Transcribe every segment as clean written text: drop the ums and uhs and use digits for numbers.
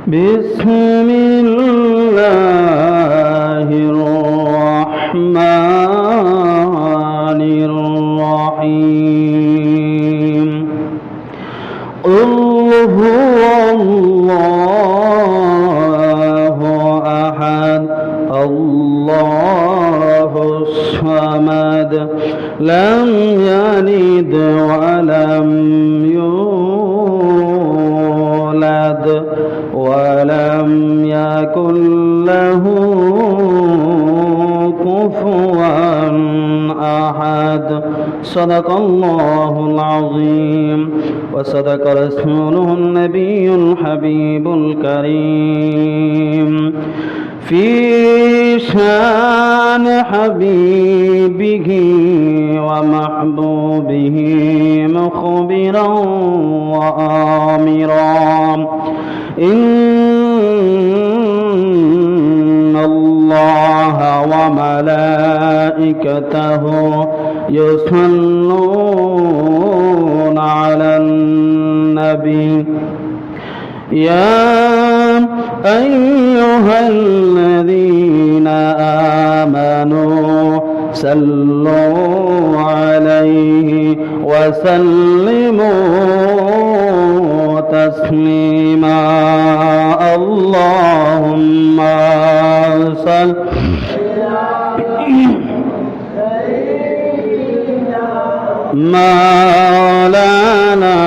بسم الله الرحمن الرحيم قل هو الله أحد الله الصمد لم يلد ولم يولد ولم يكن له كفوا أحد صدق الله العظيم وصدق رسوله النبي الحبيب الكريم في شان حبيبه ومحبوبه مخبرا وآمرا إن الله وملائكته يصلون على النبي يا أيها الذين آمنوا صلوا عليه وسلموا تسليما اللهم صل مولانا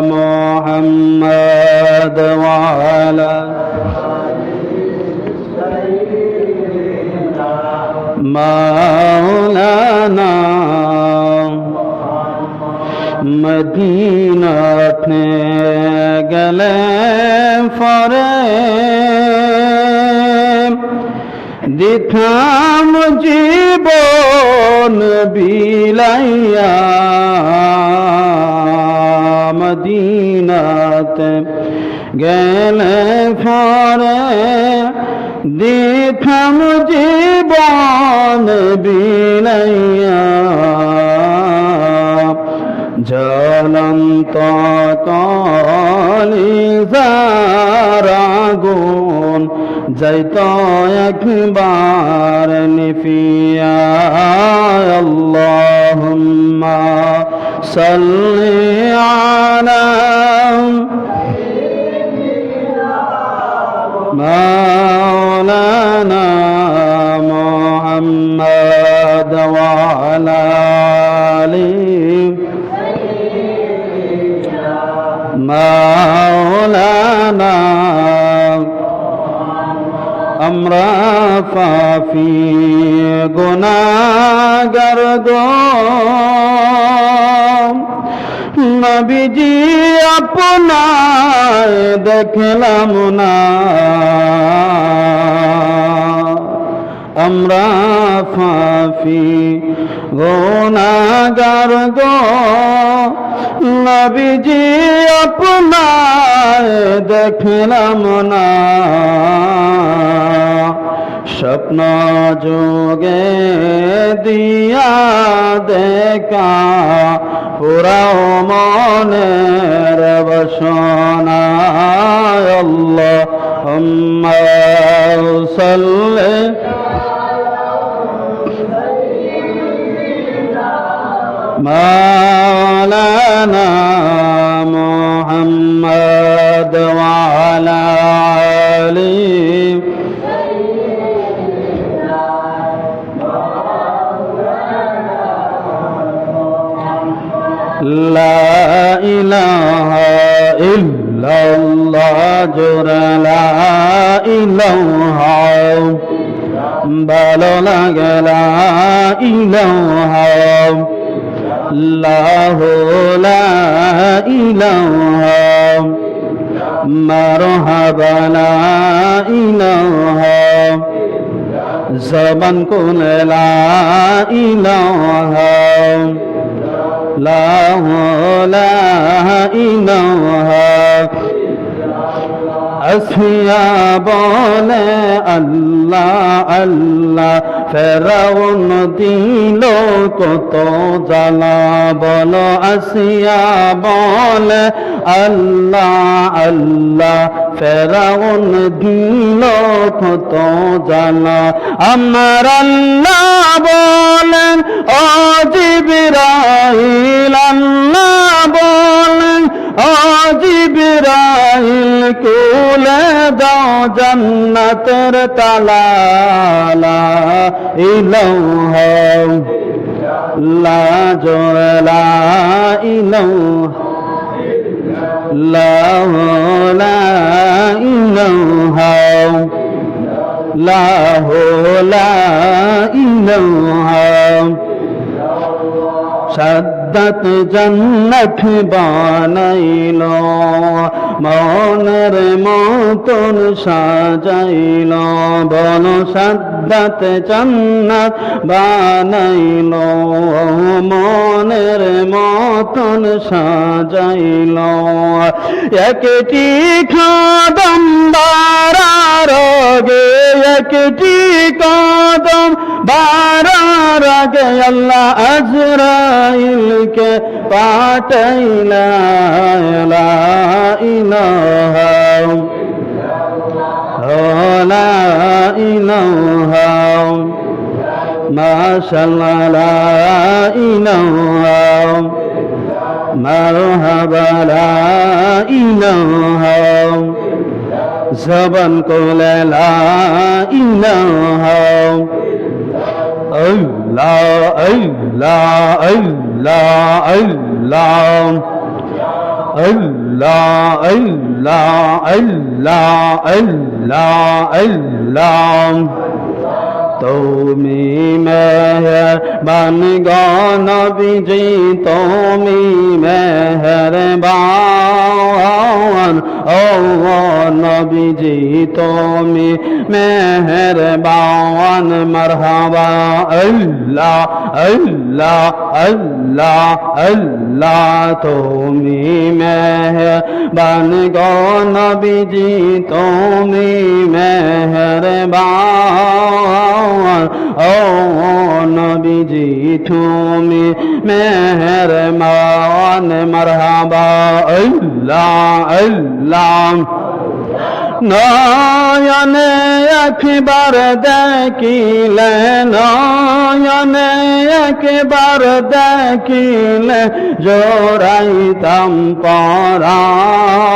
محمد وعلى مولانا مدینہ گلے فریب দিতাম জীবন বিলাইয়া মদিনাতে গেলে পরে দিতাম জীবন বিলাইয়া জ্বলন্ত কলিজার আগুন যাইত একবার নিফিয়া আল্লাহুম্মা সাল্লি আলা মাওলানা মুহাম্মদ ওয়া আলা আলিহি মাওলানা আমরা পাপী গুনাহগার গো নবীজি আপনায় দেখলাম না আমরা পাপী গুনাহগার গো নবীজি আপনায় দেখলাম না স্বপ্ন যোগে দিয়া দেখা পুরাও মনের বাসনা আল্লাহুম্মা সাল্লি مولانا محمد وعلى آله لا إله إلا الله جل لا إله ভালো লাগে লা ইলাহা ইল্লাল্লাহু লা ইলাহা মারহাবা লা ইলাহা জবান কোনে লা ইলাহা লা ইলাহা আসিয়া বলে আল্লাহ আল্লাহ, ফেরাউন দিল কত জ্বালা। বলো আসিয়া বলে আল্লাহ আল্লাহ, ফেরাউন দিল কত জ্বালা। আমার আল্লাহ বলেন ও জিবরাইল, আল্লাহ বলেন ও জিবরাইল, খুলে দাও জান্নাতের তালা। লা ইলাহা লা লা ইলাহা লা ইলাহা লা ইলাহা। সাদ্দাত জান্নাত বানাইল, মনের মতন সাজাইল। বলো সাদ্দাত জান্নাত বানাইল, মনের মতন সাজাইল। একটি কদম বাড়ার আগে, একটি কদম বাড়ার আগে আল্লাহ আজরাইলকে পাঠাইলা। লা ইলাহা লা ইলাহা মাশাআল্লাহ, লা ইলাহা মারহাবা, লা ইলাহা জবান কোলে লা ইলাহা আল্লাহ আল্লাহ আল্লাহ আল্লাহ আল্লাহ আল্লাহ আল্লাহ আল্লাহ আল্লাহ। তুমি মেহেরবান গো নবীজি, তুমি মেহেরবান ও নবীজি, তুমি মেহেরবান। মারহাবা আল্লাহ আল্লাহ আল্লাহ আল্লাহ, তুমি মেহেরবান গো নবীজি, তুমি মেহেরবান ও নবীজি, তুমি মেহেরবান। মারহাবা আল্লাহ আল্লাহ। নয়নে একবার দেখিলে, নয়নে একবার দেখিলে জোড়াইতাম পরাণ।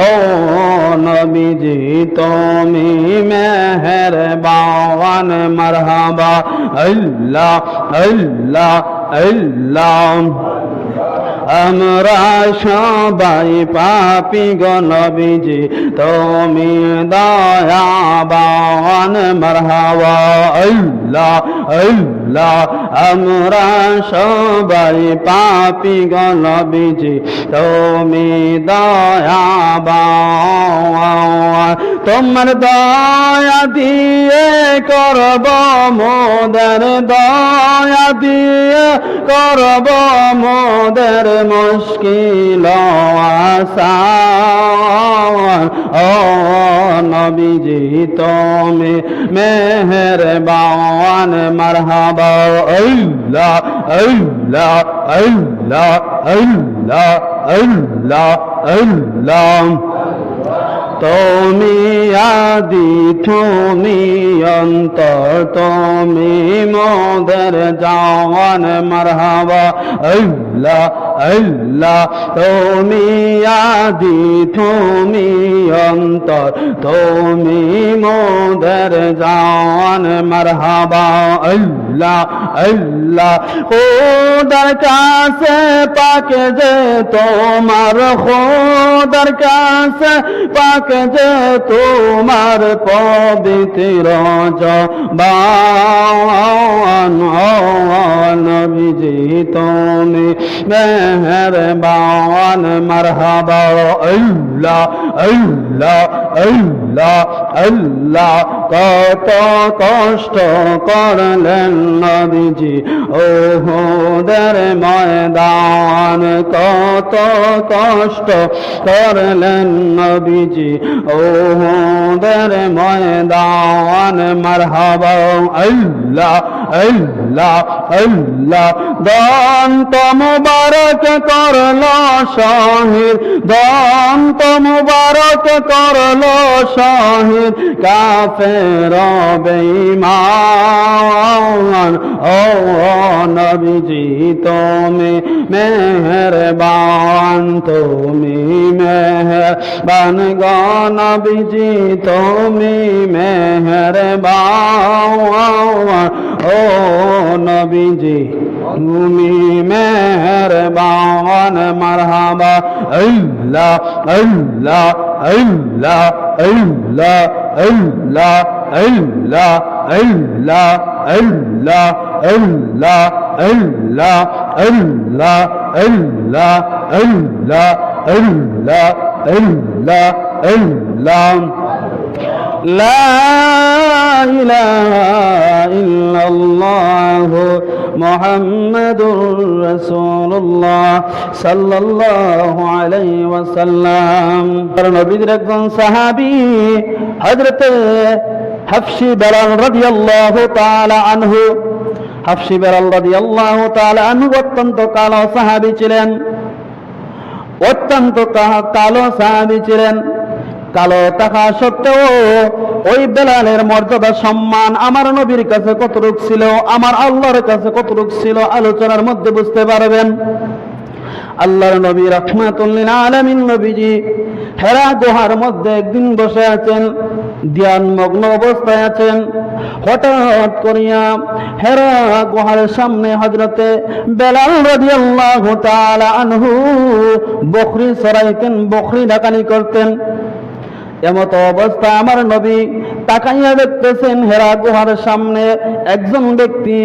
ও নবীজি, তুমি মেহেরবান। মারহাবা আল্লাহ আল্লাহ আল্লাহ। আমরা সবাই পাপী গো নবীজি, তুমি দয়াবান। মারহাবা আল্লাহ আল্লাহ। আমরা সবাই পাপী গো নবীজি, তুমি দয়াবান। তোমার দয়া দিয়ে করব মোদের, দয়া দিয়ে করব মোদের মুশকিল আসান। ও নবীজি, তুমি মেহেরবান। মারহাবা আল্লাহ আল্লাহ আল্লাহ আল্লাহ আল্লাহ আল্লাহ। তুমি আদি, তুমি অন্তর, তুমি মোদের জান। মারহাবা আল্লাহ আল্লাহ। তুমি আদি, তুমি অন্তর, তুমি মোদের জান। মারহাবা আল্লাহ আল্লাহ। খোদার কাছে পাকে যে তোমার, খোদার কাছে পাকে যে তোমার পবিত্র জবান। ও নবীজি, তুমি মেহেরবান। মারহাবা আল্লাহ আল্লাহ আল্লাহ আল্লাহ কত কষ্ট করলেন নবীজি উহুদের ময়দান, কত কষ্ট করলেন নবীজি উহুদের ময়দান। মারহাবা আল্লাহ আল্লাহ আল্লাহ। দন্ত মুবারক করলো শহীদ, দন্ত মুবারক করলো শহীদ কাফের বেঈমান। ও নবীজি তুমি মেহেরবান, তুমি মেহেরবান গো নবীজি তুমি মেহেরবান। ও নবীজি তুমি মেহেরবান। মারহাবা আল্লাহ আল্লাহ আল্লাহ আল্লাহ আল্লাহ আল্লাহ আল্লাহ আল্লাহ আল্লাহ আল্লাহ আল্লাহ আল্লাহ আল্লাহ আল্লাহ আল্লাহ আল্লাহ। লা ইলাহা ইল্লাল্লাহু মুহাম্মাদুর রাসূলুল্লাহ সাল্লাল্লাহু আলাইহি ওয়াসাল্লাম। নবীর একজন সাহাবী হযরত হাফসি বেলাল রাদিয়াল্লাহু তাআলা আনহু, হাফসি বেলাল রাদিয়াল্লাহু তাআলা আনহু অত্যন্ত কালো সাহাবী ছিলেন, অত্যন্ত কালো সাহাবী ছিলেন। কালো থাকা সত্ত্বেও ওই বেলালের মর্যাদা সম্মান আমার নবীর কাছে কতটুক ছিল, আমার আল্লাহর কাছে কতটুক ছিল, আলোচনার মধ্যে বুঝতে পারবেন। আল্লাহর নবী রাহমাতুল লিল আলামিন নবীজি হেরা গুহার মধ্যে একদিন বসে আছেন, ধ্যানমগ্ন অবস্থায় আছেন। হঠাৎ করিয়া হেরা গুহার সামনে হযরতে বেলাল রাদিয়াল্লাহু তাআলা আনহু বকরি চড়াইতেন, বকরি ডাকানি করতেন। এমত অবস্থা আমার নবী তাকাইয়া দেখতেছেন হেরা গুহার সামনে একজন ব্যক্তি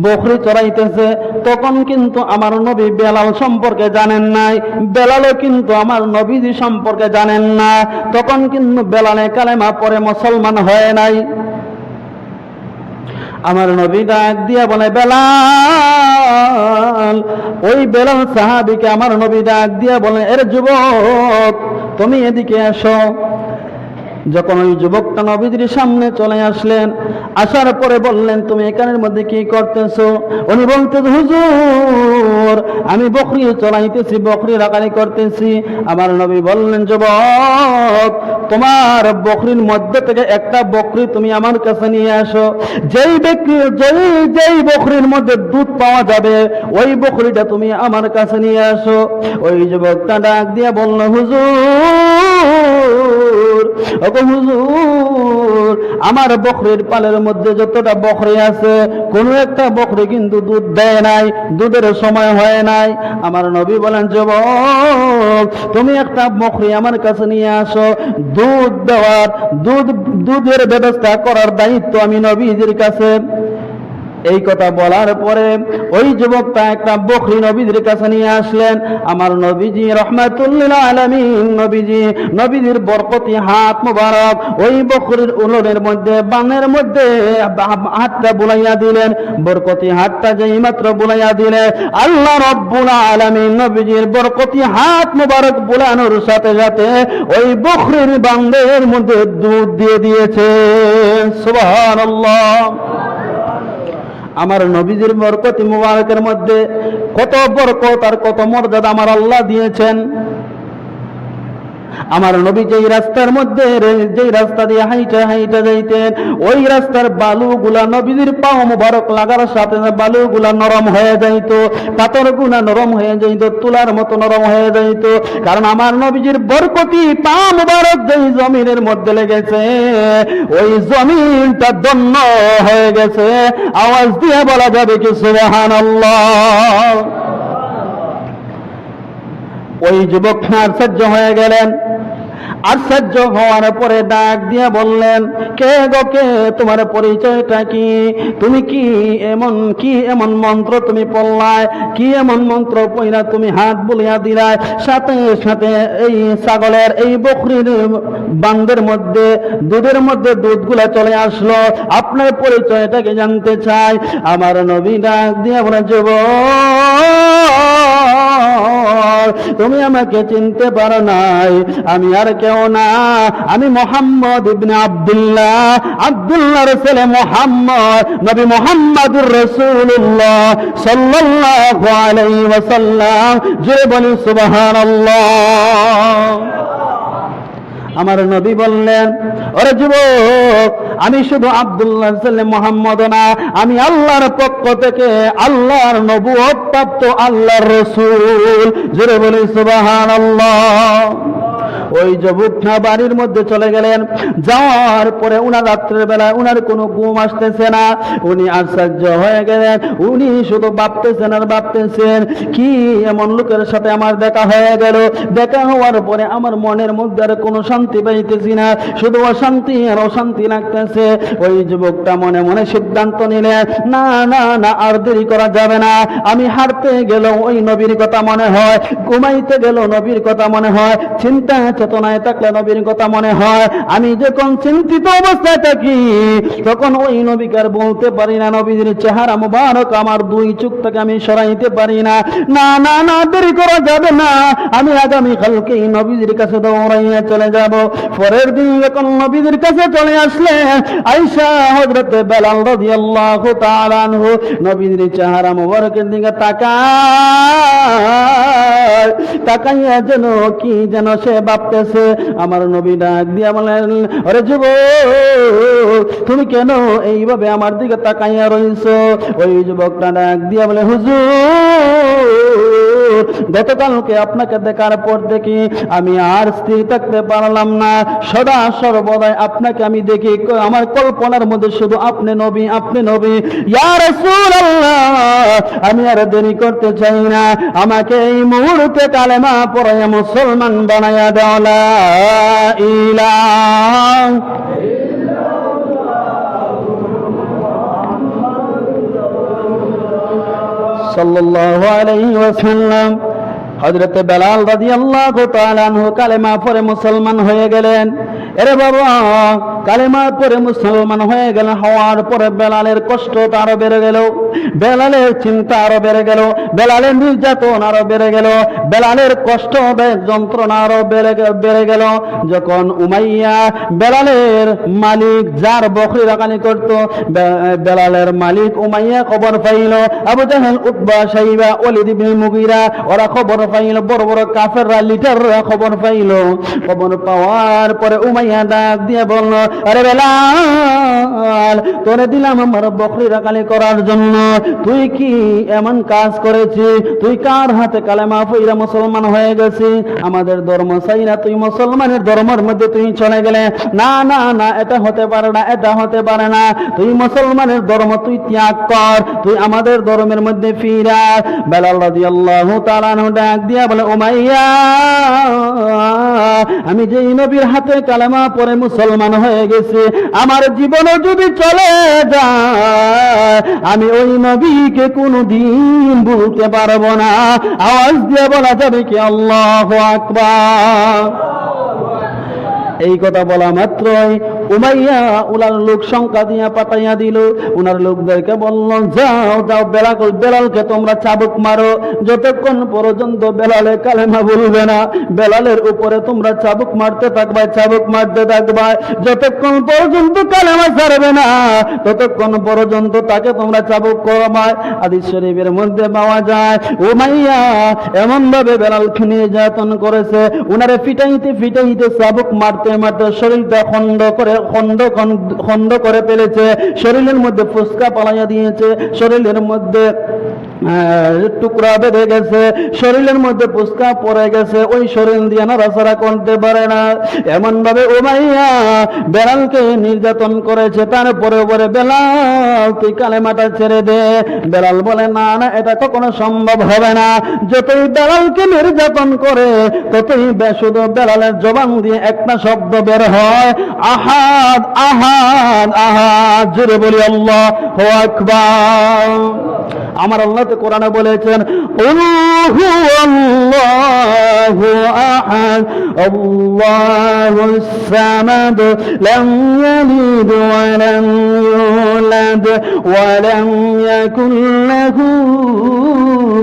বকরি চড়াইতেছে। তখন কিন্তু আমার নবী বেলাল সম্পর্কে জানেন নাই, বেলালও কিন্তু আমার নবীজি সম্পর্কে জানেন না। তখন কিন্তু বেলালে কালেমা পড়ে মুসলমান হয় নাই। আমার নবী ডাক দিয়া বলে বেলাল, ওই বেলাল সাহাবীকে আমার নবী ডাক দিয়া বলে এর যুবক তুমি এদিকে আসো। যখন ওই যুবকটা নবীজির সামনে চলে আসলেন, আসার পরে বললেন তুমি এখানের মধ্যে কি করতেছো? উনি বলতেছে হুজুর আমি বকরি চলাইতেছি, বকরি রাখানি করতেছি। আমার নবী বললেন যুবক তোমার বকরির মধ্যে থেকে একটা বকরি তুমি আমার কাছে নিয়ে আসো। যেই বকরির মধ্যে দুধ পাওয়া যাবে ওই বকরিটা তুমি আমার কাছে নিয়ে আসো। ওই যুবকটা ডাক দিয়ে বলল হুজুর হুজুর আমার বকরির পালের মধ্যে যতটা বকরি আছে কোনো একটা বকরি কিন্তু দুধ দেয় নাই, দুধের সময় হয় নাই। আমার নবী বলেন যুবক তুমি একটা বকরি আমার কাছে নিয়ে আসো, দুধ দেওয়ার দুধের ব্যবস্থা করার দায়িত্ব আমি নবীজির কাছে। এই কথা বলার পরে ওই যুবকটা একটা বকরি নবীজির কাছে নিয়ে আসলেন। আমার নবীজি রাহমাতুল লিল আলামিন নবীজির বরকতি হাত মোবারক ওই বকরির উলনের মধ্যে বানের মধ্যে হাতটা বুলাইয়া দিলেন। বরকতি হাতটা যেই মাত্র বুলাইয়া দিলেন আল্লাহ রাব্বুল আলামিন নবীজির বরকতি হাত মোবারক বুলানোর সাথে সাথে ওই বকরির বান্দের মধ্যে দুধ দিয়ে দিয়েছে। সুবহানাল্লাহ। আমার নবীজির বরকতি মুবারকের মধ্যে কত বরকত আর কত মর্যাদা আমার আল্লাহ দিয়েছেন। আমার নবী যেই রাস্তার মধ্যে যেই রাস্তা দিয়ে হাইটা হাইটা যাইতেন ওই রাস্তার বালুগুলা নবীজির পাও মুবারক লাগার সাথে বালুগুলা নরম হয়ে যাইত, পাথরগুলা নরম হয়ে যাইত, তুলার মতো নরম হয়ে যাইত। কারণ আমার নবীজির বরকতি পা মুবারক যেই জমিনের মধ্যে লেগেছে ওই জমিনটা ধন্য হয়ে গেছে। আওয়াজ দিয়ে বলা যাবে কি সুবহানাল্লাহ। ওই যুবক আশ্চর্য হয়ে গেলেন। আশ্চর্য হওয়ার পরে ডাক দিয়ে বললেন, কে গো কে, তোমার পরিচয়টা কি? তুমি কি এমন মন্ত্র তুমি পড়লায়? কি এমন মন্ত্র পড়লা তুমি হাত বুলিয়া দিলাই? সাথে সাথে এই ছাগলের এই বকরির বান্দের মধ্যে দুধের মধ্যে দুধগুলা চলে আসলো। আপনার পরিচয়টাকে জানতে চাই। আমার নবী ডাক দিয়ে বলে, যুবক, তুমি আমাকে চিনতে পারো নাই, আমি আর কেউ না, আমি মুহাম্মদ ইবনে আব্দুল্লাহ, আব্দুল্লাহর ছেলে মুহাম্মদ, নবী মুহাম্মদুর রাসূলুল্লাহ সাল্লাল্লাহু আলাইহি ওয়াসাল্লাম। জোরে বলি সুবহানাল্লাহ। আমার নবী বললেন, ওরে যুবক, আমি শুধু আব্দুল্লাহর ছেলে মুহাম্মদ না, আমি আল্লাহর পক্ষ থেকে আল্লাহর নবুয়ত প্রাপ্ত আল্লাহর রাসূল। জোরে বলি সুবহানাল্লাহ। ওই যুবকটা বাড়ির মধ্যে চলে গেলেন। যাওয়ার পরে উনার রাত্রের বেলায় উনার কোনো ঘুম আসতেছে না। উনি আশ্চর্য হয়ে গেলেন। উনি শুধু ভাবতেছেন আর ভাবতেছেন, কি এমন লোকের সাথে আমার দেখা হয়ে গেল। দেখা হওয়ার পরে আমার মনের মধ্যে আর কোনো শান্তি পাইতেছি না, শুধু অশান্তি আর অশান্তি লাগতেছে। ওই যুবকটা মনে মনে সিদ্ধান্ত নিলেন, না না না, আর দেরি করা যাবে না। আমি হাঁটতে গেল ওই নবীর কথা মনে হয়, ঘুমাইতে গেল নবীর কথা মনে হয়, চিন্তা চেতনায় থাকলে নবীর কথা মনে হয়। আমি যখন চিন্তিত অবস্থায় থাকি তখন ওই নবীকে বলতে পারি না, নবীর চেহারা মুবারক আমার দুই চোখ থেকে আমি সরাইতে পারি না। না না না, দেরি করা যাবে না, আমি আগামী কালকে নবীর কাছে দৌড়াইয়া চলে যাব। পরের দিন যখন নবীর কাছে চলে আসলেন, আয়েশা হযরত বেলাল রাদিয়াল্লাহু তাআলা আনহু নবীর চেহারা মুবারকের দিকে তাকাইয়া যেন কি যেন সে ভাবতেছে। আমার নবী ডাক দিয়া বলেন, আরে যুবক, তুমি কেন এইভাবে আমার দিকে তাকাইয়া রইছো? ওই যুবকটা ডাক দিয়া বলে, হুজুর, গতকালকে আপনাকে দেখার পর দেখি আমি আর স্থির থাকতে পারলাম না। সদা সর্বদাই আপনাকে আমি দেখি, আমার কল্পনার মধ্যে শুধু আপনি নবী, আপনি নবী। ইয়া রাসূলুল্লাহ, আমি আর দেরি করতে চাই না, আমাকে এই মুহূর্তে কালেমা পড়াইয়া মুসলমান বানাইয়া দাও। লা ইলাহা সাল্লাল্লাহু আলাইহি ওয়াসাল্লাম। হযরত বেলাল রাদিয়াল্লাহু তাআলা আনহু কালেমা পড়ে মুসলমান হয়ে গেলেন। এরে বাবা, কালেমা পড়ে মুসলমান হয়ে গেলেন। হওয়ার পরে বেলালের কষ্ট আরো বেড়ে গেল, বেলালের চিন্তা আরো বেড়ে গেল, বেলালের নির্যাতন আরো বেড়ে গেল, বেলালের কষ্ট যন্ত্রণা আরো বেড়ে গেল। যখন উমাইয়া, বেলালের মালিক, যার বকরি রাখানি করত, বেলালের মালিক উমাইয়া খবর পাইল, আবু জাহেল, উতবা, শাইবা, ওয়ালিদ ইবনে মুগীরা ওরা খবর পাইল, বড় বড় কাফেররা, লিডাররা খবর পাইল। খবর পাওয়ার পরে উমাইয়া ডাক দিয়ে বলল, আরে বেলাল, তোরে দিলাম আমার বকরি রাখালি করার জন্য, তুই কি এমন কাজ করেছিস? তুই কার হাতে কালেমা পড়ে মুসলমান হয়ে গেছিস? আমাদের ধর্ম চাই না, তুই মুসলমানের ধর্মের মধ্যে তুই চলে গেলে। না না না, এটা হতে পারে না, এটা হতে পারে না। তুই মুসলমানের ধর্ম তুই ত্যাগ কর, তুই আমাদের ধর্মের মধ্যে ফিরা। বেলাল রাদিয়াল্লাহু তাআলা ডাক দিয়া বলে, উমাইয়া, আমি যেই নবীর হাতে কালেমা পড়ে মুসলমান হয়ে গেছি, আমার জীবনে যদি চলে যায় আমি ওই নবীকে কোনদিন ভুলতে পারবো না। আওয়াজ দিয়ে বলা যাবে কি আল্লাহু আকবার? এই কথা বলা মাত্রই উমাইয়া উনার লোক সংখ্যা দিয়া পাঠাইয়া দিল। উনার লোকদেরকে বলল, যাও যাও, বেলালকে তোমরা চাবুক মারো, যতক্ষণ পর্যন্ত বেলালে কালেমা বলবে না বেলালের উপরে তোমরা চাবুক মারতে থাকবা, চাবুক মারতে থাকবা, যতক্ষণ পর্যন্ত কালেমা ছাড়বে না ততক্ষণ পর্যন্ত তাকে তোমরা চাবুক করবাই। হাদিস শরীফের মধ্যে পাওয়া যায়, উমাইয়া এমন ভাবে বেলালকে নির্যাতন করেছে, উনারে ফিটাইতে ফিটাইতে চাবুক মারতে মারতে শরীরটা খণ্ড করে খন্ড করে ফেলেছে, শরীরের মধ্যে ফুসকা পালাইয়া দিয়েছে, শরীরের মধ্যে টুকরা বেঁধে গেছে, শরীরের মধ্যে ফুসকা পড়ে গেছে, ওই শরীর দিয়ে নাড়াচাড়া করতে পারে না। এমন ভাবে উমাইয়া বেলালকে নির্যাতন করেছে। তারপরে বলে, বেলাল তুই কালেমাটা ছেড়ে দে। বেলাল বলে, না না, এটা কখনো সম্ভব হবে না। যতই বেলালকে নির্যাতন করে ততই শুধু বেলালের জবান দিয়ে একটা শব্দ বের হয়, আহাদ আহাদ আহাদ। জোরে বলি আল্লাহু আকবার। আমার আল্লাহ তো কোরআনে বলেছেন, আল্লাহু আহাদ আল্লাহুস সামাদ লাম ইয়ালিদ ওয়া লাম ইউলাদ ওয়া লাম ইয়াকুল লাহু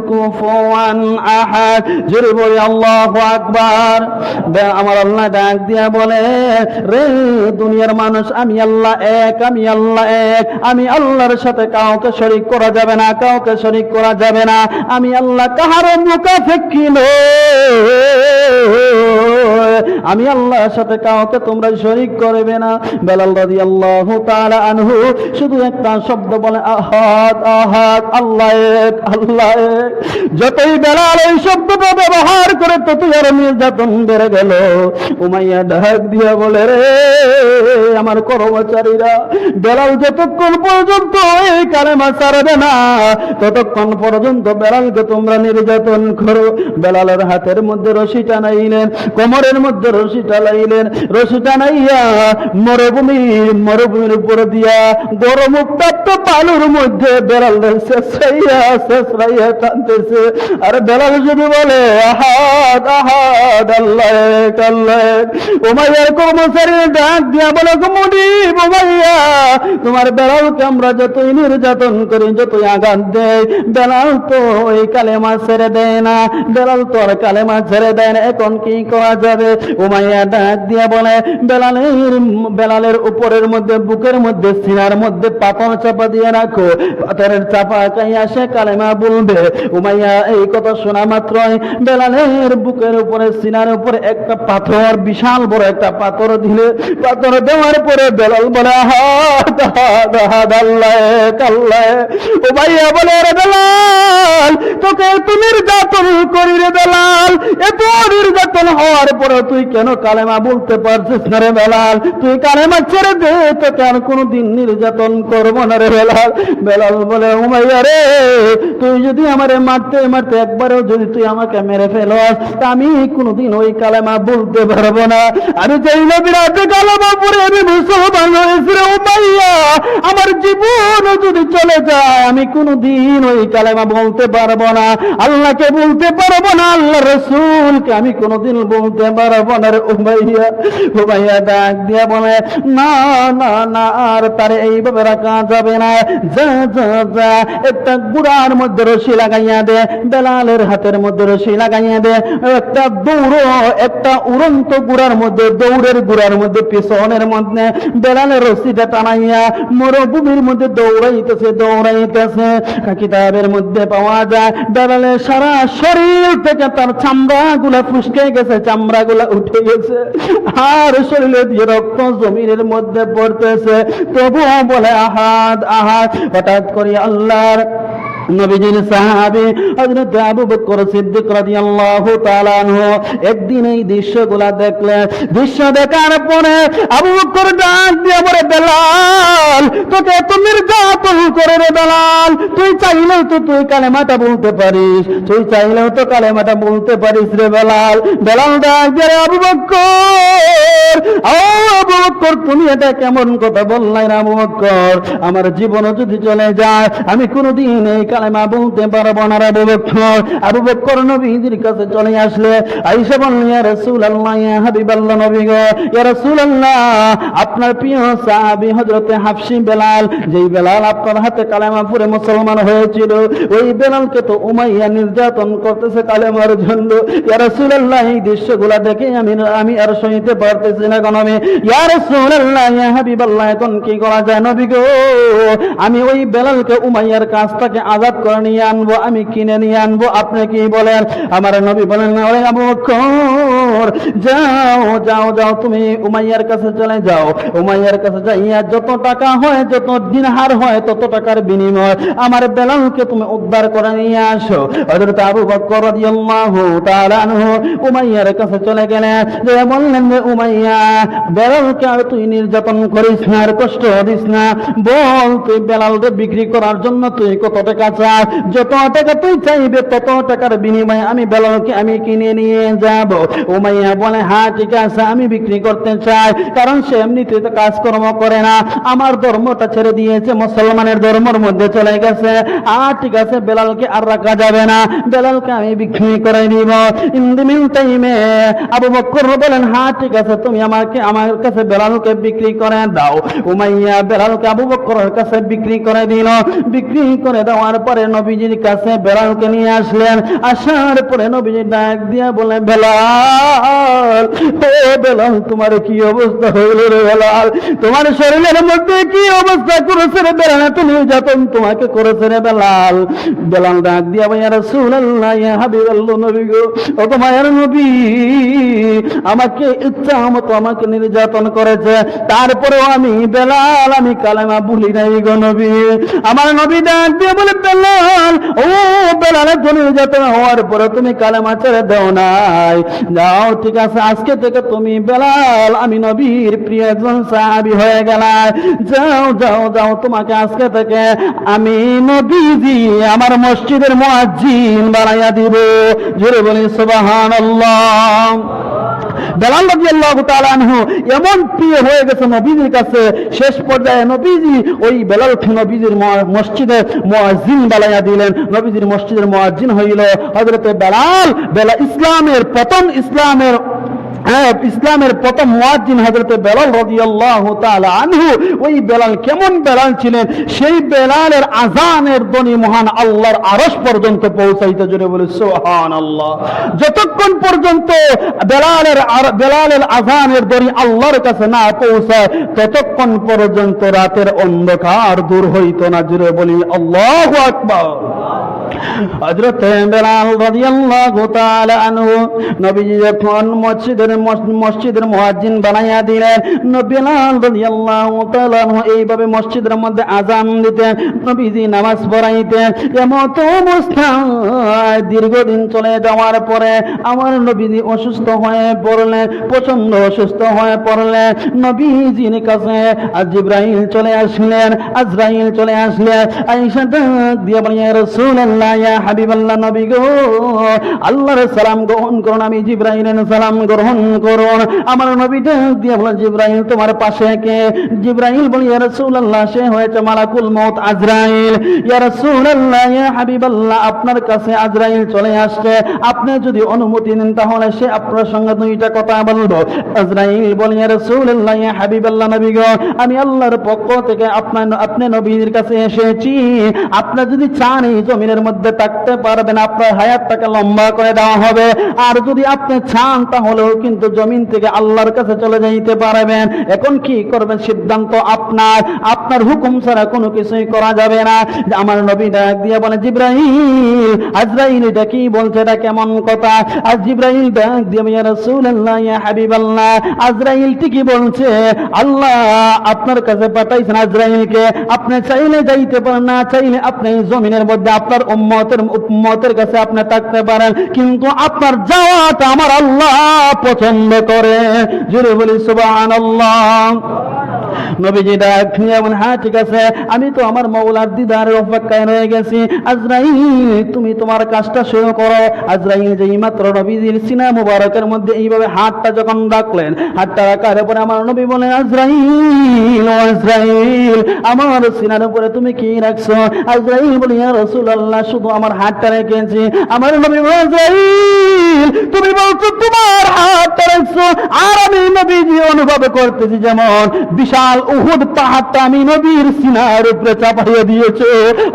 কুফুয়ান আহাদ। জোরে বলি আল্লাহু আকবার। আমার আল্লাহ ডাক দিয়া বলে, রে দুনিয়ার মানুষ, আমি আল্লাহ এক, আমি আল্লাহ এক। আমি আল্লাহর সাথে কাউকে শরীক করা যাবে না, কাউকে শরীক করা যাবে না। আমি আল্লাহ কাহারও মুখাপেক্ষী নই। আমি আল্লাহর সাথে কাউকে তোমরা শরীক করবে না। বেলাল রাদিয়াল্লাহু তাআলা আনহু শুধু একটা শব্দ বলে, আহাদ আহাদ, আল্লাহ এক, আল্লাহ এক। যতই বেলাল এই শব্দটা ব্যবহার করে ততই আর নির্যাতন বেড়ে গেল। উমাইয়া ডাক দিয়া বলে, রে আমার কর্মচারীরা, বেলাল যতক্ষণ পর্যন্ত এই কালেমা ছাড়বে না ততক্ষণ পর্যন্ত বেলালকে তোমরা নির্যাতন করো। বেলালের হাতের মধ্যে রশি টানাইলেন, কোমরের মধ্যে রশি টানাইলেন, রশি টানাইয়া মরুভূমির উপর দিয়া গরম উত্তপ্ত বালুর মধ্যে বেলাল শেষরাইয়া টানতেছে। আর বেলাল যদি বলে, আহাদ আহাদ, আল্লাহ এক, আল্লাহ এক। উমাইয়ার কর্মচারী ডাক দিয়া বলে, মুনিব উমাইয়া, তোমার বেলালকে আমরা যতই নির্যাতন করি, যতই আঘাত দেয়, বেলাল তো ওই কালেমা ছেড়ে দেয় না, বেলাল তো আর কালেমা ছেড়ে দেয় না। এখন কি করা যাবে? উমাইয়া ডাক দিয়া বলে, বেলালের উপরের মধ্যে, বুকের মধ্যে, সিনার মধ্যে পাথর চাপা দিয়ে রাখো। পাথরের চাপা খাইয়া সে কালেমা বলবে। উমাইয়া এই কথা শোনা মাত্রই বেলালের বুকের উপরে, সিনার উপরে একটা পাথর, বিশাল বড় একটা পাথর দিলে, পাথর দেওয়ার পরে বেলাল বলে, আহাদ আহাদ আহাদ, আল্লাহ এক, আল্লাহ এক। উমাইয়া বলে, রে বেলাল, তোকে এত নির্যাতন করি রে বেলাল, এত নির্যাতন হওয়ার পরে তুই কেন কালেমা বলতে পারছিস না রে বেলাল? তুই কালেমা ছেড়ে দে, তোকে আর কোনোদিন নির্যাতন করবো না রে বেলাল। বেলাল বলে, উমাইয়া রে, তুই যদি আমারে মারতে মারতে একবারও যদি তুই আমাকে মেরে ফেলস, তা আমি কোনোদিন ওই কালেমা বলতে পারবো না। আমি যেই নবীর হাতে কালেমা পড়ে আমি মুসলমান হয়েছি রে উমাইয়া, আমার জীবন যদি চলে যায় আমি কোনোদিন ওই কালেমা বলতে পারবো না, আল্লাহকে বলতে পারবো না, আল্লাহ রাসূলকে আমি কোনোদিন বলতে পারবো না রে উমাইয়া। উমাইয়া ডাক দিয়া বলে, না না না, আর তারে এইভাবে রাখা যাবে না। যা যা যা, একটা গুড়ার মধ্যে রশি লাগাইয়া দে, বেলালের হাতের মধ্যে রশি লাগাইয়া দে, একটা দৌড়, একটা উড়ন্ত গুড়ার মধ্যে, দৌড়ের গুড়ার মধ্যে পিছনের মধ্যে বেলালের রশিটা টানাইয়া মরুভূমির মধ্যে দৌড়াইতেছে দৌড়াইতেছে। কিতাবের মধ্যে পাওয়া যায় বেলালের সারা শরীর থেকে তার চামড়া গুলা ফুসকে গেছে, চামড়া গুলা উঠে গেছে, আর শরীরে দিয়ে রক্ত জমিনের মধ্যে পড়তেছে, তবুও বলে আহাদ আহাদ। হঠাৎ করে আল্লাহর নবীজির সাহাবী হযরত আবু বকর সিদ্দিক রাদিয়াল্লাহু তাআলা আনহু একদিন এই দৃশ্যগুলা দেখলেন। দৃশ্য দেখার পরে আবু বকর ডাক দিয়ে বলে, বেলাল, তোকে এত নির্যাতন করে রে বেলাল, তুই চাইলেও তো তুই কালেমাটা বলতে পারিস, তুই চাইলেও তো কালেমাটা বলতে পারিস রে বেলাল। বেলাল ডাক দিয়ে, আবু বকর, ও আবু বকর, তুমি এটা কেমন কথা বললাই না আবু বকর? আমার জীবনও যদি চলে যায় আমি কোনোদিন এই কালেমা বলতে পারবো না রে আবু বকর। আবু বকর নবীজির কাছে চলে আসলে আয়েশা বললেন, ইয়া রাসূলুল্লাহ, ইয়া হাবিবাল্লাহ, নবী গো, ইয়া রাসূলুল্লাহ, আপনার প্রিয় সাহাবী হযরতে হাফসী বেলাল, যেই বেলাল আপনার হাতে কালেমা পড়ে মুসলমান হয়েছিল, ওই বেলালকে তো উমাইয়া নির্যাতন করতেছে কালেমার জন্য। ইয়া রাসূলুল্লাহ, এই দৃশ্যগুলা দেখে আমি আর সইতে পারতেছি না গো নবী। ইয়া রাসূলুল্লাহ, ইয়া হাবিবাল্লাহ, এখন কি করা যায় নবী গো? আমি ওই বেলালকে উমাইয়ার কাছ থেকে আজাদ করে নিয়ে আনবো, আমি কিনে নিয়ে আনবো, আপনি কি বলেন? আমার নবী বলেন, ওরে আবু বকর, যাও যাও যাও, তুমি উমাইয়ার কাছে চলে যাও। উমাইয়ার কাছে যাইয়া যত টাকা হয়, যত দিনহার হয়, তত টাকার বিনিময় আমার বেলালকে তুমি উদ্ধার করে নিয়ে আসো। হযরত আবু বকর রাদিয়াল্লাহু তাআলা আনহু উমাইয়ার কাছে চলে গেলেন, যে বললেন যে উমাইয়া, বেলালকে আর তুই নির্যাতন করিস না, আর কষ্ট দিস না, বল তুই বেলালকে বিক্রি করার জন্য তুই কত টাকা চাস? যত টাকা তুই চাইবে তত টাকার বিনিময়ে আমি বেলালকে আমি কিনে নিয়ে যাব। উমাইয়া বলে, হ্যাঁ ঠিক আছে, আমি বিক্রি করতে চাই, কারণ সে এমনিতে তো কাজকর্ম করে না, আমার ধর্মটা ছেড়ে দিয়েছে, মুসলমানের ধর্মের মধ্যে চলে গেছে। আর ঠিক আছে, বেলালকে আর রাখা যাবে না, বেলালকে আমি বিক্রি করে দিব। ইন দ্য মিন টাইমে আবু বকর বলেন, হ্যাঁ ঠিক আছে, তুমি আমার কাছে বেলালকে বিক্রি করে দাও। উমাইয়া বেলালকে আবু বকরের কাছে বিক্রি করে দিল। বিক্রি করে দেওয়ার পরে নবীজির কাছে বেলালকে নিয়ে আসলেন। আসার পরে নবীজি ডাক দিয়া বলে, বেলাল, ও বেলাল, তোমার কি অবস্থা হইল রে বেলাল? তোমার শরীরের মধ্যে কি অবস্থা করেছে রে বেলাল? তুমি যতন তোমাকে করেছে রে বেলাল। বেলাল ডাক দিয়া, ইয়া রাসূলুল্লাহ, ইয়া হাবিবাল্লাহ, নবী গো, ও তোমার নবী আমাকে ইচ্ছা মতো আমাকে নির্যাতন করেছে, তারপরেও আমি বেলাল আমি কালেমা ভুলি নাই গো নবী। আমার নবী ডাক দিয়ে বলে, বেলাল, ও বেলাল, নির্যাতন হওয়ার পরে তুমি কালেমা ছেড়ে দাও নাই, যাও ঠিক আছে, আজকে থেকে তুমি বেলাল আমি নবীর প্রিয় একজন সাহাবী হয়ে গেলাম। যাও যাও যাও, তোমাকে আজকে থেকে আমি নবীজি আমার মসজিদের মুয়াজ্জিন বানাইয়া দিব। জোরে বলি সুবহানাল্লাহ। বেলাল রাদিয়াল্লাহু তাআলা আনহু এমন প্রিয় হয়ে গেছে নবীজির কাছে, শেষ পর্যায়ে নবীজি ওই বেলালকে নবীজির মসজিদে মুয়াজ্জিন বানাইয়া দিলেন। নবীজির মসজিদের মুয়াজ্জিন হইল হযরত বেলাল। ইসলামের প্রথম মুয়াজ্জিন হযরত বেলাল রাদিয়াল্লাহু তাআলা আনহু। ওই বেলাল কেমন বেলাল ছিলেন? সেই বেলালের আযানের ধ্বনি মহান আল্লাহর আরশ পর্যন্ত পৌঁছাইতে, জোরে বলে সুবহানাল্লাহ। যতক্ষণ পর্যন্ত বেলালের আযানের ধ্বনি আল্লাহর কাছে না পৌঁছায়, ততক্ষণ পর্যন্ত রাতের অন্ধকার দূর হইত না। জোরে বলি আল্লাহু আকবার। হযরত বেলাল রাদিয়াল্লাহু তাআলা আনহু নবীজি যখন মসজিদের মুয়াজ্জিন বানাইয়া দিলেন, বেলাল রাদিয়াল্লাহু তাআলা আনহু এইভাবে মসজিদের মধ্যে আযান দিতেন, নবীজি নামাজ পড়াইতেন। এমত অবস্থায় দীর্ঘদিন চলে যাওয়ার পরে আমার নবীজি অসুস্থ হয়ে পড়লেন, প্রচন্ড অসুস্থ হয়ে পড়লেন। নবীজির কাছে জিবরাইল চলে আসলেন, আজরাইল চলে আসলেন। আয়েশা ডাক দিয়ে বলেন, ইয়া রাসূলুল্লাহ, ইয়া হাবিবাল্লাহ, নবী গো, আল্লাহর সালাম গ্রহণ করুন, আমি জিবরাইলের সালাম গ্রহণ করুন। আমার নবী ডাক দিয়ে বলেন, জিবরাইল তোমার পাশে কে? জিবরাইল বলে, ইয়া রাসূলুল্লাহ, সে হয়েছে মালাকুল মউত আজরাইল। ইয়া রাসূলুল্লাহ, ইয়া হাবিবাল্লাহ, আপনার কাছে আজরাইল চলে আসছে, আপনি যদি অনুমতি নেন তাহলে সে আপনার সঙ্গে দুইটা কথা বলবো। আজরাইল বলে, ইয়া রাসূলুল্লাহ, ইয়া হাবিবাল্লাহ, নবী গো, আমি আল্লাহর পক্ষ থেকে আপনি নবীর কাছে এসেছি। আপনি যদি চান এই জমিনের মধ্যে থাকতে পারবেন, আপনার হায়াতটাকে লম্বা করে দেওয়া হবে। আর যদি আপনি চান তাহলেও কিন্তু জমিন থেকে আল্লাহর কাছে চলে যাইতে পারবেন। এখন কি করবেন সিদ্ধান্ত আপনার, আপনার হুকুম ছাড়া কোনো কিছুই করা যাবে না। আমার নবী ডাক দিয়ে বলে, জিবরাইল, আজরাইল এটা কি বলছে, এটা কেমন কথা? আর জিবরাইল ডাক দিয়ে, ইয়া রাসূলুল্লাহ, ইয়া হাবিবাল্লাহ, আজরাইল ঠিকই বলছে, আল্লাহ আপনার কাছে পাঠাইছেন আজরাইলকে। আপনি চাইলে যাইতে পারেন, না চাইলে আপনি জমিনের মধ্যে আপনার উম্মতের কাছে আপনি থাকতে পারেন, কিন্তু আপনার যাওয়াটা আমার আল্লাহ পছন্দ করে। জোরে বলি সুবহানাল্লাহ। নবীজি ডাক দিয়ে বলেন, হ্যাঁ ঠিক আছে, আমি তো আমার মাওলার দিদারের অপেক্ষায় রয়ে গেছি। আজরাইল, তুমি তোমার কাজটা শুরু করো। আজরাইল যেই মাত্র নবীজির সিনা মুবারকের মধ্যে এইভাবে হাতটা যখন রাখলেন, হাতটা রাখার পরে আমার নবী বলেন, আজরাইল, আজরাইল, আমার সিনার উপরে তুমি কি রাখছো? আজরাইল বলে, ইয়া রাসূলুল্লাহ, শুধু আমার হাতটা রেখেছি। আমার নবী বলেন, আজরাইল, তুমি বলছো তোমার হাতটা রাখছো, আর আমি নবীজি অনুভব করতেছি যেমন বিশাল উহুদ পাহাড়টা আমি নবীর সিনার উপরে চাপাইয়া দিয়েছে।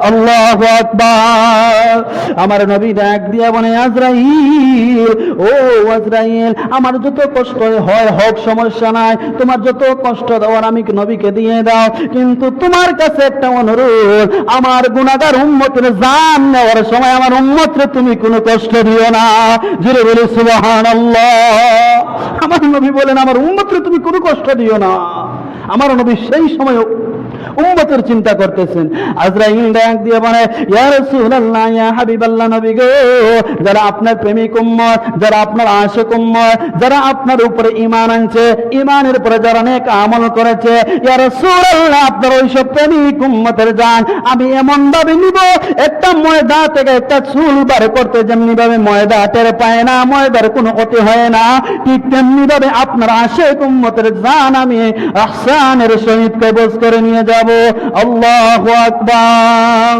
আল্লাহু আকবার। আমার নবী ডাক দিয়া বলে, আজরাইল, ও আজরাইল, আমার যত কষ্ট হয় হোক, সমস্যা নাই, তোমার যত কষ্ট দেওয়ার আমি নবীকে দিয়ে দাও, কিন্তু তোমার কাছে একটা অনুরোধ, আমার গুনাহগার উম্মতের জান নেওয়ার সময় আমার উম্মতরে তুমি কোনো কষ্ট দিও না। জোরে বলে সুবহানাল্লাহ। আমার নবী বলেন, আমার উম্মতরে তুমি কোনো কষ্ট দিও না। আমার নবী সেই সময় উম্মতের চিন্তা করতেছেন। আজরাইল ডাক দিয়ে বলে, ইয়া রাসূলুল্লাহ, ইয়া হাবিবাল্লাহ, নবী গো, যারা আপনার প্রেমিক উম্মত, যারা আপনার আশিক উম্মত, যারা আপনার উপরে ঈমান আনছে, ঈমানের উপরে যারা নেক আমল করেছে, ইয়া রাসূলুল্লাহ, আপনার ওইসব প্রেমিক উম্মতের জান আমি এমন ভাবে নিব, একটা ময়দা থেকে একটা চুল বার করতে যেমনি ভাবে ময়দা টের পায় না, ময়দার কোনো ক্ষতি হয় না, ঠিক তেমনি ভাবে আপনার আশিক উম্মতের জান আমি ইহসানের সহিত কবজ করে নিয়ে যাব। আল্লাহু আকবার।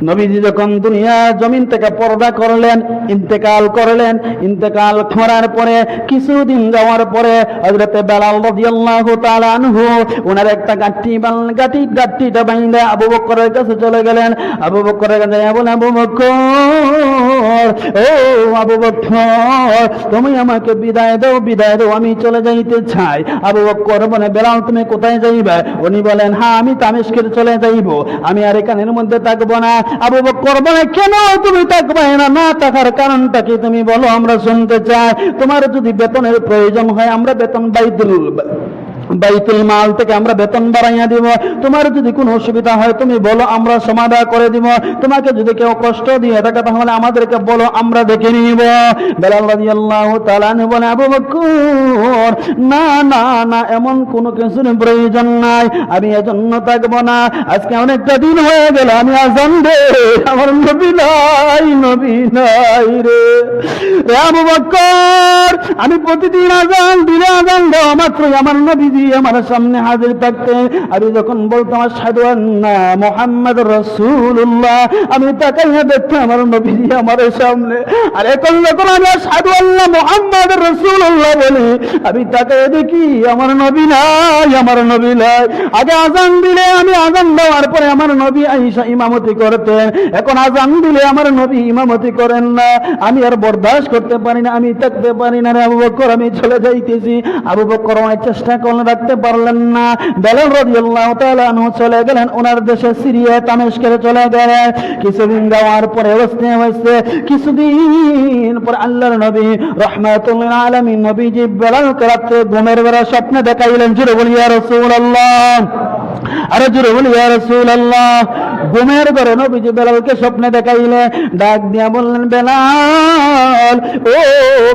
নবীজি যখন দুনিয়া জমিন থেকে পর্দা করলেন, ইন্তেকাল করলেন, ইন্তেকাল করার পরে কিছুদিন যাওয়ার পরে হযরতে বেলাল রাদিয়াল্লাহু তাআলা আনহু ওনার একটা গাঁট্টিটা বাইন্ধে আবু বকরের কাছে চলে গেলেন। আবু বকরের কাছে বলে, আবু বকর, ও আবু বকর, তুমি আমাকে বিদায় দাও, বিদায় দাও, আমি চলে যাইতে চাই। আবু বকর বলে, বেলাল তুমি কোথায় যাইবা? উনি বলেন, হ্যাঁ, আমি দামেস্কে চলে যাইব, আমি আর এখানের মধ্যে থাকবো না। আবু বকর বলে, কেন তুমি থাকবে না? না থাকার কারণটা কি তুমি বলো, আমরা শুনতে চাই। তোমার যদি বেতনের প্রয়োজন হয়, আমরা বেতন বাইতুল মাল থেকে আমরা বেতন বাড়াইয়া দিব। তোমার যদি কোনো অসুবিধা হয় তুমি বলো, আমরা সমাধান করে দিব। তোমাকে যদি কেউ কষ্ট দিয়ে থাকে তাহলে আমাদেরকে বলো, আমরা দেখে নিব। বেলাল রাদিয়াল্লাহু তাআলা বলে, আবু বকর, না না না, এমন কোনো কিছুর প্রয়োজন নাই, আমি এজন্য থাকবো না। আজকে অনেকটা দিন হয়ে গেল, আমি আজান দে, আমার নবী নাই, নবী নাই রে। আবু বকর, আমি প্রতিদিন আজান দিলে আজান দেওয়া মাত্রই আমার নবী আমার সামনে হাজির থাকতে, আমি যখন বলতাম আশহাদু আন্না মুহাম্মাদুর রাসূলুল্লাহ, আমি তাকাইয়া দেখতাম আমার নবীজি আমার সামনে। আর এখন যখন আমি আশহাদু আন্না মুহাম্মাদুর রাসূলুল্লাহ বলি, আমি তাকাইয়া দেখি আমার নবী নাই, আমার নবী নাই। আগে আজান দিলে, আমি আজান দেওয়ার পরে আমার নবী আয়েশা ইমামতি করতেন, এখন আজান দিলে আমার নবী ইমামতি করেন না। আমি আর বরদাস্ত করতে পারি না, আমি থাকতে পারি না রে আবু বকর, আমি চলে যাইতেছি। আবু বকর অনেক চেষ্টা করলেন, রাখতে পারলেন না। বেলাল রাদিয়াল্লাহু তাআলা আনহু চলে গেলেন ওনার দেশে, সিরিয়া দামেস্কে চলে গেলেন। কিছুদিন যাওয়ার পরে অবস্থা হয়েছে, কিছুদিন পর আল্লাহর নবী রাহমাতুল লিল আলামিন নবীজি বেলালকে রাতে ঘুমের বেলা স্বপ্নে দেখাইলেন। জোরে বলি ইয়া রাসূলুল্লাহ, আরে জোরে বলি ইয়া রাসূলুল্লাহ। ঘুমের ঘরে নবীজি বেলালকে স্বপ্নে দেখাইলেন, ডাক দিয়া বললেন, বেলাল, ও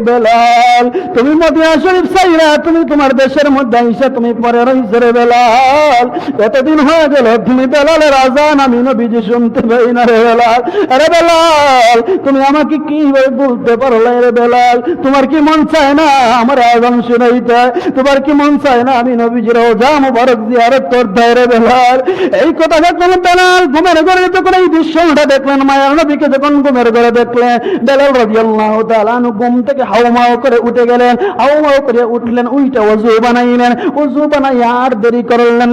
বেলাল, তুমি মদিনা শরীফ ছাইরা তুমি তোমার দেশের মধ্যে আইসা তুমি পরে রইছো রে বেলাল। এতদিন হয়ে গেল তুমি বেলালের আজান আমি নবীজি শুনতে পাই না রে বেলাল। আরে বেলাল, তুমি আমাকে কি বলতে পারলে রে বেলাল? তোমার কি মন চায় না আমার আজান শুনাইতে? তোমার কি মন চায় না আমি নবীজির রওজা মুবারক জিয়ারত করতে রে বেলাল? এই কথা যখন বেলাল ঘুমের ঘরে যখন এই দৃশ্যটা দেখলেন, মায়ার নবীকে যখন ঘুমের ঘরে দেখলেন, বেলাল রাদিয়াল্লাহু তাআলা ঘুম থেকে হাওমাও করে উঠে গেলেন। হাওমাও করে উঠলেন, উইটা ওযু বানাইলেন। ওযু বানাইয়া আর দেরি করলেন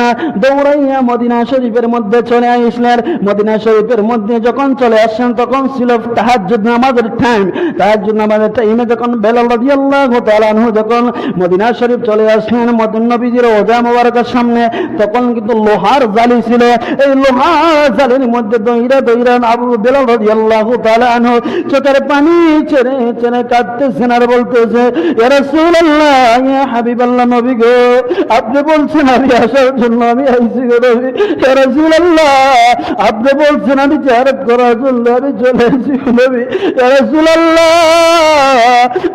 না, দৌড়াইয়া মদিনা শরীফের মধ্যে চলে আসলেন। মদিনা শরীফের মধ্যে যখন চলে আসলেন তখন ছিল তাহাজ্জুদ নামাজের টাইম। তাহাজ্জুদ নামাজের টাইমে যখন বেলাল রাদিয়াল্লাহু তাআলা যখন মদিনা শরীফ চলে আসলেন মদিনা নবীজির রওজা মুবারকের সামনে, তখন কিন্তু লোহার জালি ছিল। এই লোহার জালির মধ্যে দইরা আবু বেলাল রাদিয়াল্লাহু তাআলা আনহু চোখের পানি ছেড়ে কাঁদতেছেন আর বলতেছে, ইয়া রাসূলুল্লাহ, ইয়া হাবিবাল্লাহ, নবী গো, আপনি বলছেন আমি আসার জন্য আমি আইছি গো নবী। ইয়া রাসূলুল্লাহ, আপনি বলছেন আমি জিয়ারত করার জন্য আমি চলে আসি গো নবী। ইয়া রাসূলুল্লাহ,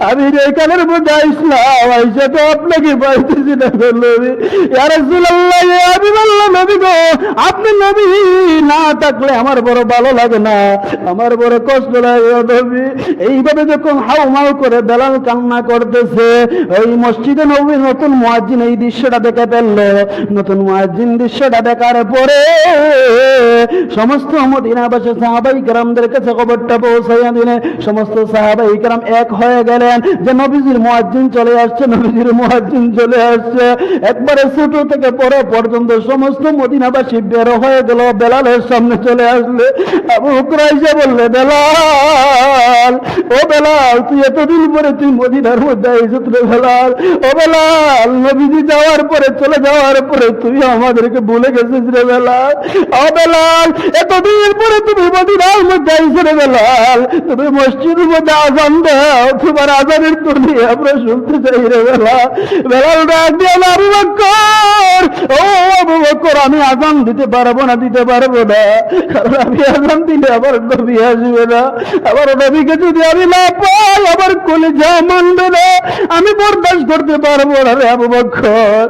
আমি এখানের মধ্যে আইসলাম, আইসা তো আপনাকে পাইতেছি না গো নবী। ইয়া রাসূলুল্লাহ, ইয়া হাবিবাল্লাহ, নবী গো, আপনি নবী না থাকলে আমার বড় ভালো লাগে না, আমার বড় কষ্ট লাগে নবী। এইভাবে যখন হাউমাউ করে বেলাল কান্না করতেছে, ওই মসজিদে নবীর নতুন মুয়াজ্জিন এই দৃশ্যটা দেখে ফেললো। নতুন মুয়াজ্জিন দৃশ্যটা দেখার পরে সমস্ত মদিনাবাসী সাহাবাই কেরামদের কাছে খবরটা পৌঁছাইয়া দিলেন। সমস্ত সাহাবাই কেরাম এক হয়ে গেলেন যে নবীজির মুয়াজ্জিন চলে আসছে, নবীজির মুয়াজ্জিন চলে আসছে। একবারে ছোট থেকে বড় পর্যন্ত সমস্ত মদিনাবাসী বের হয়ে গেল, বেলালের সামনে চলে আসলে। আবু বকর এসে বললে, বেলাল, ও বেলাল, তুই এতদিন পরে তুই মদিনার মধ্যে এসে রে বেলাল। ও বেলাল, নবীজি যাওয়ার পরে, চলে যাওয়ার পরে তুই আমাদেরকে ভুলে গেছিস রে বেলাল। ও বেলাল, এতদিন পরে তুমি মদিনার মধ্যে এসে রে বেলাল, তুমি মসজিদের মধ্যে আজান দাও, তোমার আজানের ধ্বনি আমরা শুনতে চাই রে বেলাল। বেলাল ডাক দিয়ে, আবু বকর, ও আবু বকর, আমি আজান দিতে পারবো না, দিতে পারবো না, কারণ আমি আজান দিলে আবার নবী আসবে না, আবার নবীকে যদি আমি না পাই আবার কলিজা মানবে না, আমি বরদাস্ত করতে পারবো না রে আবু বকর।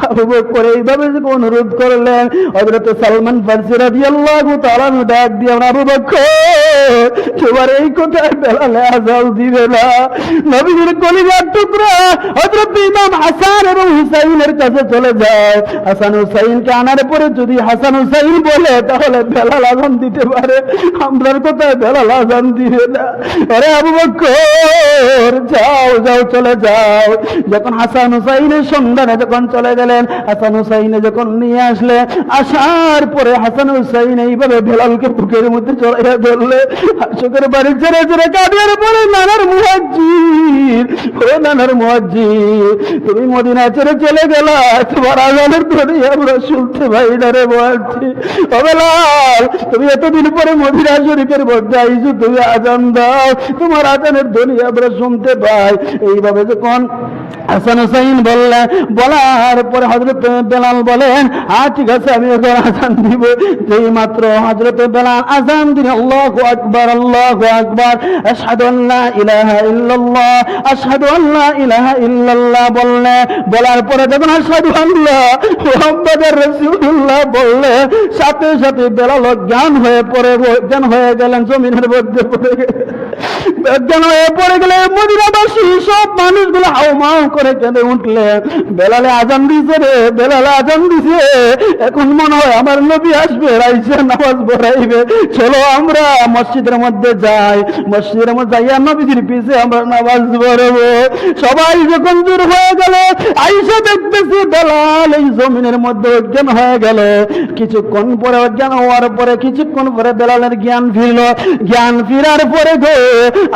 আবু বকর এইভাবে যে অনুরোধ করলেন, হযরত সালমান ফারসি রাদিয়াল্লাহু তাআলা ডাক দিয়ে, আবু বকর, তোমার এই কথায় বেলালে আজান দিবে না, নবীর কলিজার টুকরা হযরত ইমাম হাসান এবং হুসাইনের কাছে চলে যায়। হাসান হুসাইনকে আনার পরে যদি হাসান হুসাইন বলে তাহলে বেলাল আজান দিতে পারে, আমরার কথায় বেলাল আজান দিবে না। আরে আবু বকর, যাও যাও, চলে যাও। যখন হাসান হুসাইনের সন্ধানে যখন চলে গেলেন, হাসান হুসাইনে যখন নিয়ে আসলে, আসার পরে হাসান হুসাইন এইভাবে বেলালকে বুকের মধ্যে চড়াইয়া ধরলে, চোখের বাড়ি ছেড়ে ছেড়ে কাঁদিয়ার পরে, নানার মুয়াজ্জিন, ও নানার মুয়াজ্জিন, তুমি মদিনা ছেড়ে চলে গেলা, তোমার আজানের ধ্বনি আমরা শুনতে পাই না রে মুয়াজ্জিন। ও বেলাল, তুমি এতদিন পরে মদিনা শরীফের মধ্যে আইছো, তুমি আজান দাও, তোমার আজানের ধ্বনি আমরা শুনতে পাই। এইভাবে যখন হাসান হুসাইন বললেন, বলার পরে হযরত বেলাল বলেন, ঠিক আছে, আমি এখন আজান দিব। যেই মাত্র হযরত বেলাল আজান দিলেন, আল্লাহু আকবার, আল্লাহু আকবার, আশহাদু আল্লা ইলাহা ইল্লাল্লাহ, আশহাদু আল্লা ইলাহা ইল্লাল্লাহ বললেন। বলার পরে যখন আশহাদু আল্লাহ মুহাম্মাদুর রাসূলুল্লাহ বললেন, সাথে সাথে বেলাল অজ্ঞান হয়ে পড়ে, অজ্ঞান হয়ে গেলেন, জমিনের মধ্যে পড়ে গেলেন। অজ্ঞান হয়ে পড়ে গেলে মদিনাবাসী সব মানুষগুলো হাউমাউ করে কেঁদে উঠলেন। বেলালে আজান দিছে রে, বেলালে আজান দিছে, এখন মনে হয় আমার নবী আসবে, আইসা নামাজ পড়াইবে, চলো আমরা মসজিদের মধ্যে যাই, মসজিদের মধ্যে যাইয়া নবীজির পিছে আমরা নামাজ পড়বো। সবাই যখন দূর হয়ে গেল, আইসা দেখতেছি বেলাল এই জমিনের মধ্যে অজ্ঞান হয়ে গেল। কিছুক্ষণ পরে অজ্ঞান হওয়ার পরে, কিছুক্ষণ পরে বেলালের জ্ঞান ফিরল। জ্ঞান ফিরার পরে গো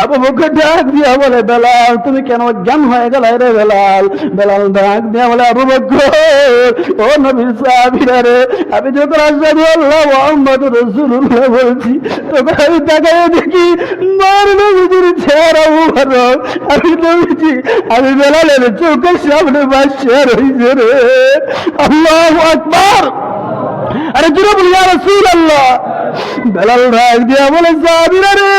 আবু বকর ডাক দিয়া বলে, বেলাল, তুমি কেন অজ্ঞান হয়ে গেল রে বেলাল? বেলাল ডাক দিয়া বলে, আবু বকর, ও নবীর সাহাবীরা রে, আমি যখন আশহাদু আল্লাহ মুহাম্মাদুর রাসূলুল্লাহ বলছি, তখন আমি তাকায় দেখি আমার নবীজির চেহারা মুবারক, আমি নবীজি, আমি বেলালের চোখের সামনে ভাসিয়া রইছে রে। আল্লাহু আকবার, আরে জোরে বলি ইয়া রাসূলুল্লাহ। বেলাল ডাক দিয়া বলে, সাহাবীরা রে,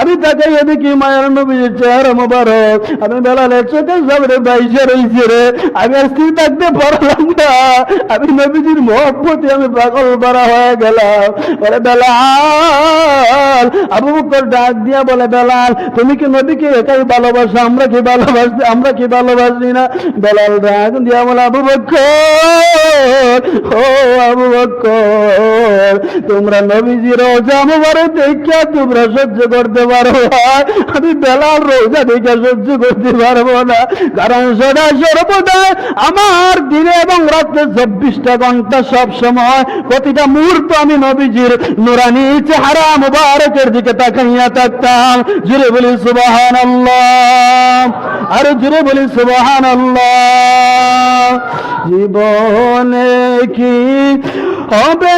আমি তাকাইয়া দেখি মায়ের নবীর চেহারা মোবারক, আমি বেলালের চোখের সামনে ভাসিয়া রইছে রে, আমি আর স্থির থাকতে পারলাম না, আমি নবীজির মহব্বতে আমি পাগল পারা হয়ে গেলাম। বলে বেলাল, আবু বকর ডাক দিয়া বলে, বেলাল, তুমি কি নবীকে একাই ভালোবাসো, আমরা কি ভালোবাসি, আমরা কি ভালোবাসি না? বেলাল ডাক দিয়া বলে, আবু বকর, ও আবু বকর, তোমরা নবীজির রওজা মুবারক দেখা তোমরা সহ্য করতে পারো না, আমি বেলাল রওজা দেখা সহ্য করতে পারবো না, কারণ সদা সর্বদা আমার দিনে এবং রাতে 24টা ঘন্টা সব সময় প্রতিটা মুহূর্ত আমি নবীজির নুরানি চেহারা মুবারকের দিকে তাকাইয়া থাকতাম। জোরে বলি সুবহানাল্লাহ, আর জোরে বলি সুবহানাল্লাহ। জীবনে কি হবে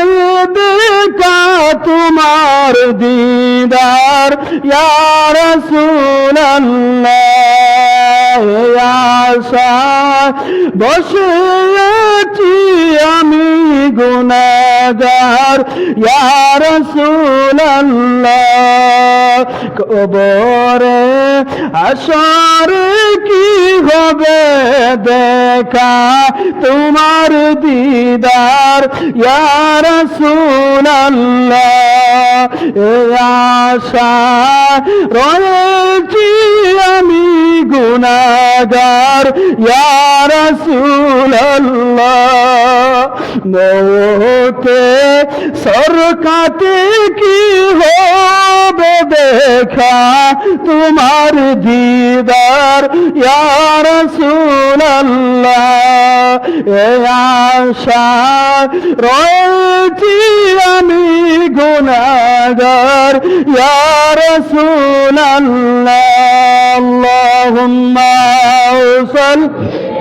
দেখা তোমার দিদার ইয়া রাসূলুল্লাহ, আশা বসে আছি আমি গুনাহগার ইয়া রাসূলুল্লাহ, কবরে হাসরে কি হবে দেখা তোমার দিদার ইয়া রাসূলুল্লাহ এ আশা রয়েছি আমি গুনাহগার ইয়া রাসূলুল্লাহ মওতে সরকাতে কি হবে দেখা তোমার দিদার ইয়া রাসূলুল্লাহ এ আশা রয়েছি আমি গুনাহগার ইয়া রাসূলুল্লাহ আল্লাহুম্মা সাল্লি